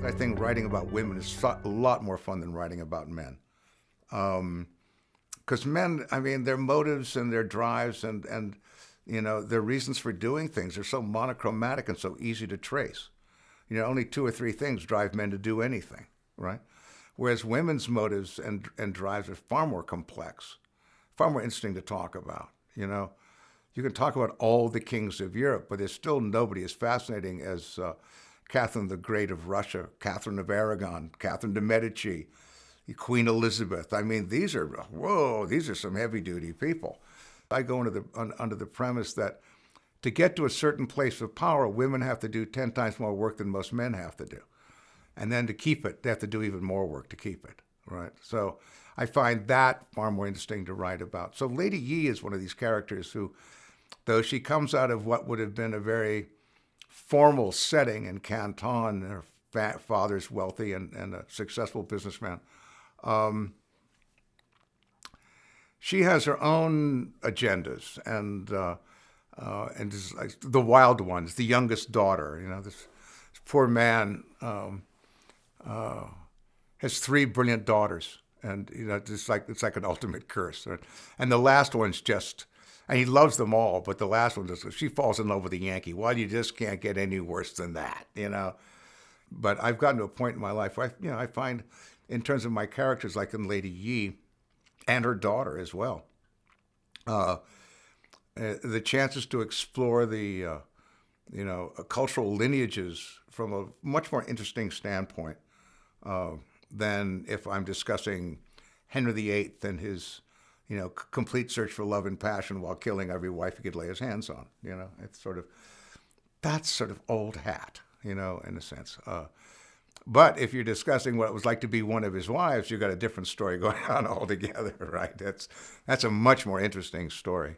I think writing about women is a lot more fun than writing about men. Because men, I mean, their motives and their drives and their reasons for doing things are so monochromatic and so easy to trace. Only two or three things drive men to do anything, right? Whereas women's motives and drives are far more complex, far more interesting to talk about. You can talk about all the kings of Europe, but there's still nobody as fascinating as Catherine the Great of Russia, Catherine of Aragon, Catherine de' Medici, Queen Elizabeth. I mean, these are some heavy duty people. I go under the premise that to get to a certain place of power, women have to do 10 times more work than most men have to do. And then to keep it, they have to do even more work to keep it, right? So I find that far more interesting to write about. So Lady Yi is one of these characters who, though she comes out of what would have been a very formal setting in Canton, her father's wealthy and a successful businessman, she has her own agendas and this, like, the wild ones, the youngest daughter. This poor man has three brilliant daughters, and it's like an ultimate curse. And the last one's just, and he loves them all, but the last one just, she falls in love with a Yankee. Well, you just can't get any worse than that. But I've gotten to a point in my life where I find, in terms of my characters, like in Lady Yi and her daughter as well, the chances to explore the cultural lineages from a much more interesting standpoint than if I'm discussing Henry VIII and his complete search for love and passion while killing every wife he could lay his hands on. That's sort of old hat, in a sense. But if you're discussing what it was like to be one of his wives, you've got a different story going on altogether, right? That's a much more interesting story.